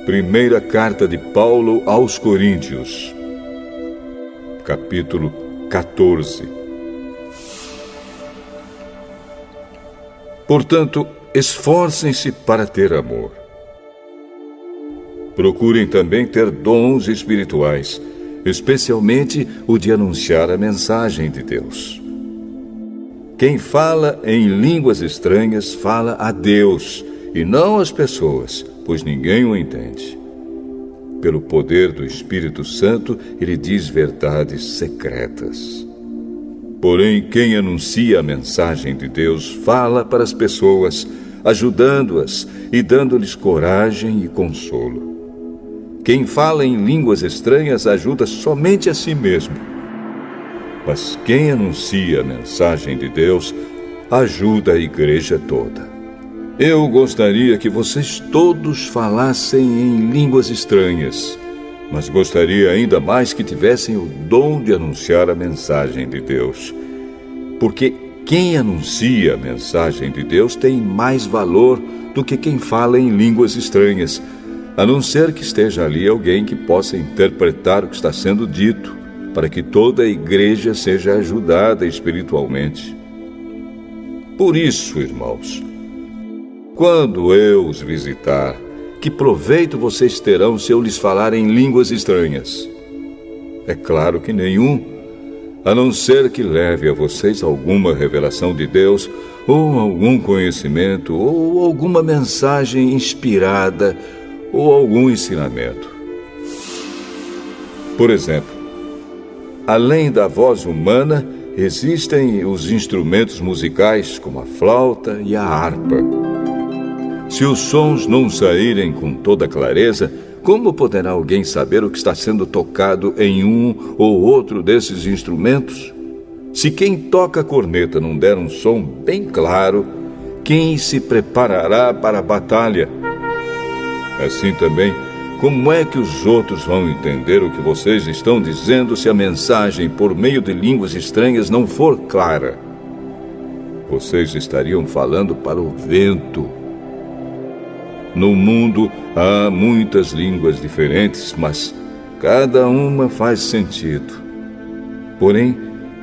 Primeira carta de Paulo aos Coríntios, capítulo 14. Portanto, esforcem-se para ter amor. Procurem também ter dons espirituais, especialmente o de anunciar a mensagem de Deus. Quem fala em línguas estranhas fala a Deus e não às pessoas, pois ninguém o entende. Pelo poder do Espírito Santo, ele diz verdades secretas. Porém, quem anuncia a mensagem de Deus fala para as pessoas, ajudando-as e dando-lhes coragem e consolo. Quem fala em línguas estranhas ajuda somente a si mesmo. Mas quem anuncia a mensagem de Deus ajuda a igreja toda. Eu gostaria que vocês todos falassem em línguas estranhas, mas gostaria ainda mais que tivessem o dom de anunciar a mensagem de Deus. Porque quem anuncia a mensagem de Deus tem mais valor do que quem fala em línguas estranhas, a não ser que esteja ali alguém que possa interpretar o que está sendo dito, para que toda a igreja seja ajudada espiritualmente. Por isso, irmãos, quando eu os visitar, que proveito vocês terão se eu lhes falar em línguas estranhas? É claro que nenhum, a não ser que leve a vocês alguma revelação de Deus, ou algum conhecimento, ou alguma mensagem inspirada, ou algum ensinamento. Por exemplo, além da voz humana, existem os instrumentos musicais, como a flauta e a harpa. Se os sons não saírem com toda clareza, como poderá alguém saber o que está sendo tocado em um ou outro desses instrumentos? Se quem toca a corneta não der um som bem claro, quem se preparará para a batalha? Assim também, como é que os outros vão entender o que vocês estão dizendo se a mensagem por meio de línguas estranhas não for clara? Vocês estariam falando para o vento. No mundo há muitas línguas diferentes, mas cada uma faz sentido. Porém,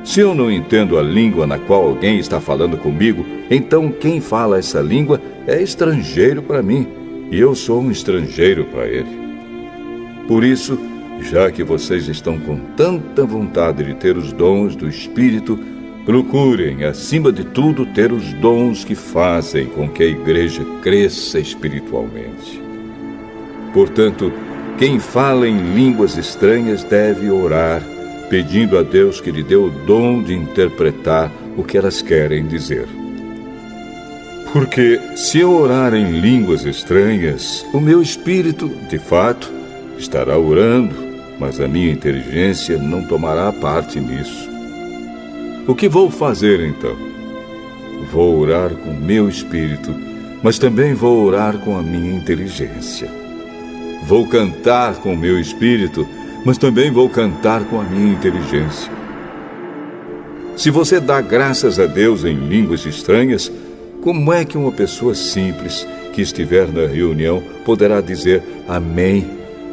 se eu não entendo a língua na qual alguém está falando comigo, então quem fala essa língua é estrangeiro para mim, e eu sou um estrangeiro para ele. Por isso, já que vocês estão com tanta vontade de ter os dons do Espírito, procurem, acima de tudo, ter os dons que fazem com que a igreja cresça espiritualmente. Portanto, quem fala em línguas estranhas deve orar, pedindo a Deus que lhe dê o dom de interpretar o que elas querem dizer. Porque se eu orar em línguas estranhas, o meu espírito, de fato, estará orando, mas a minha inteligência não tomará parte nisso. O que vou fazer, então? Vou orar com o meu espírito, mas também vou orar com a minha inteligência. Vou cantar com o meu espírito, mas também vou cantar com a minha inteligência. Se você dá graças a Deus em línguas estranhas, como é que uma pessoa simples que estiver na reunião poderá dizer amém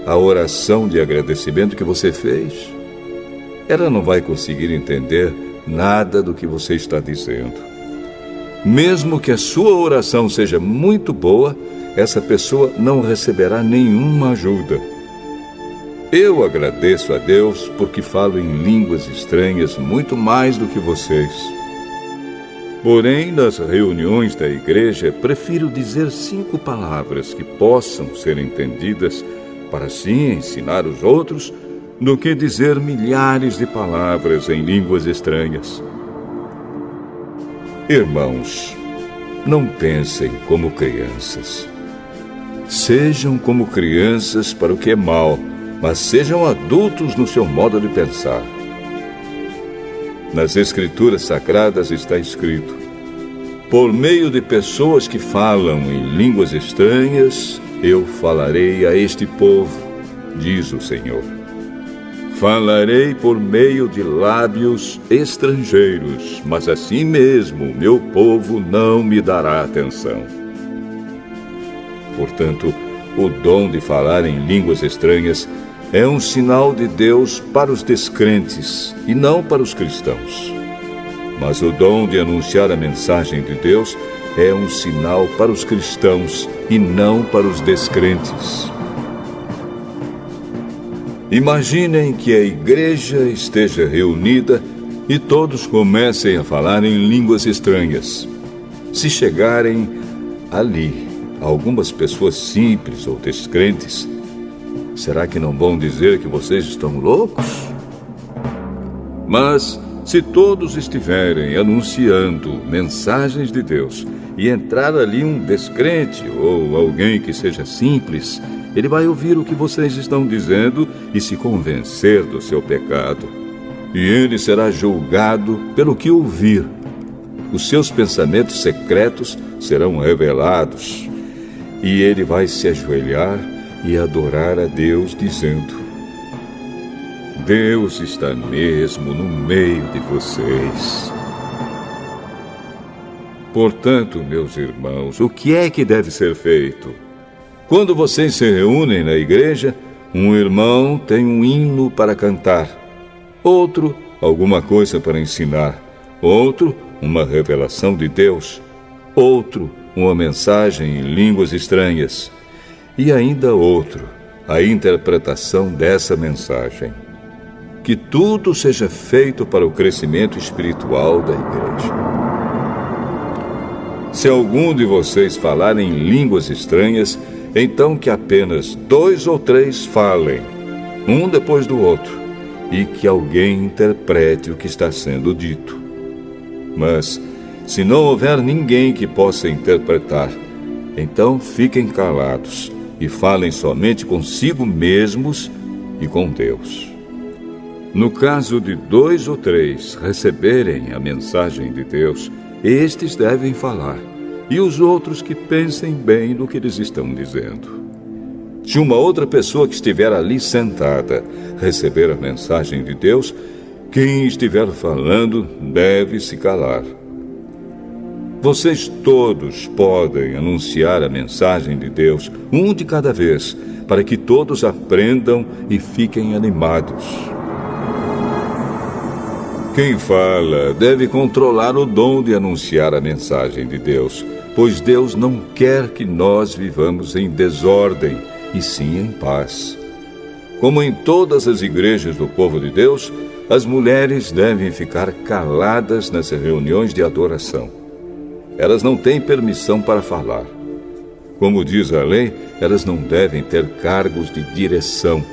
à oração de agradecimento que você fez? Ela não vai conseguir entender nada do que você está dizendo. Mesmo que a sua oração seja muito boa, essa pessoa não receberá nenhuma ajuda. Eu agradeço a Deus porque falo em línguas estranhas muito mais do que vocês. Porém, nas reuniões da igreja, prefiro dizer 5 palavras que possam ser entendidas para assim ensinar os outros, do que dizer milhares de palavras em línguas estranhas. Irmãos, não pensem como crianças. Sejam como crianças para o que é mal, mas sejam adultos no seu modo de pensar. Nas Escrituras Sagradas está escrito: por meio de pessoas que falam em línguas estranhas, eu falarei a este povo, diz o Senhor. Falarei por meio de lábios estrangeiros, mas assim mesmo meu povo não me dará atenção. Portanto, o dom de falar em línguas estranhas é um sinal de Deus para os descrentes e não para os cristãos. Mas o dom de anunciar a mensagem de Deus é um sinal para os cristãos e não para os descrentes. Imaginem que a igreja esteja reunida e todos comecem a falar em línguas estranhas. Se chegarem ali algumas pessoas simples ou descrentes, será que não vão dizer que vocês estão loucos? Mas se todos estiverem anunciando mensagens de Deus e entrar ali um descrente ou alguém que seja simples, ele vai ouvir o que vocês estão dizendo e se convencer do seu pecado. E ele será julgado pelo que ouvir. Os seus pensamentos secretos serão revelados. E ele vai se ajoelhar e adorar a Deus, dizendo: Deus está mesmo no meio de vocês. Portanto, meus irmãos, o que é que deve ser feito? Quando vocês se reúnem na igreja, um irmão tem um hino para cantar, outro, alguma coisa para ensinar, outro, uma revelação de Deus, outro, uma mensagem em línguas estranhas, e ainda outro, a interpretação dessa mensagem. Que tudo seja feito para o crescimento espiritual da igreja. Se algum de vocês falar em línguas estranhas, então que apenas 2 ou 3 falem, um depois do outro, e que alguém interprete o que está sendo dito. Mas, se não houver ninguém que possa interpretar, então fiquem calados e falem somente consigo mesmos e com Deus. No caso de 2 ou 3 receberem a mensagem de Deus, estes devem falar, e os outros que pensem bem no que eles estão dizendo. Se uma outra pessoa que estiver ali sentada receber a mensagem de Deus, quem estiver falando deve se calar. Vocês todos podem anunciar a mensagem de Deus, um de cada vez, para que todos aprendam e fiquem animados. Quem fala deve controlar o dom de anunciar a mensagem de Deus, pois Deus não quer que nós vivamos em desordem, e sim em paz. Como em todas as igrejas do povo de Deus, as mulheres devem ficar caladas nas reuniões de adoração. Elas não têm permissão para falar. Como diz a lei, elas não devem ter cargos de direção.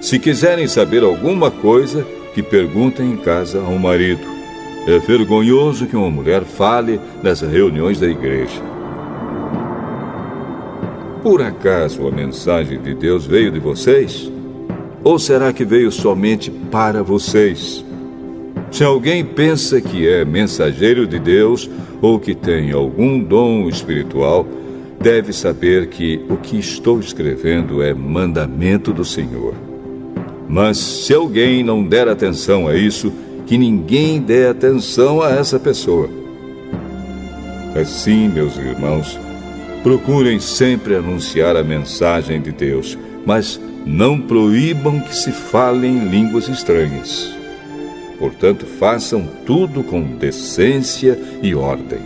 Se quiserem saber alguma coisa, que perguntem em casa ao marido. É vergonhoso que uma mulher fale nas reuniões da igreja. Por acaso a mensagem de Deus veio de vocês? Ou será que veio somente para vocês? Se alguém pensa que é mensageiro de Deus ou que tem algum dom espiritual, deve saber que o que estou escrevendo é mandamento do Senhor. Mas se alguém não der atenção a isso, que ninguém dê atenção a essa pessoa. Assim, meus irmãos, procurem sempre anunciar a mensagem de Deus, mas não proíbam que se falem línguas estranhas. Portanto, façam tudo com decência e ordem.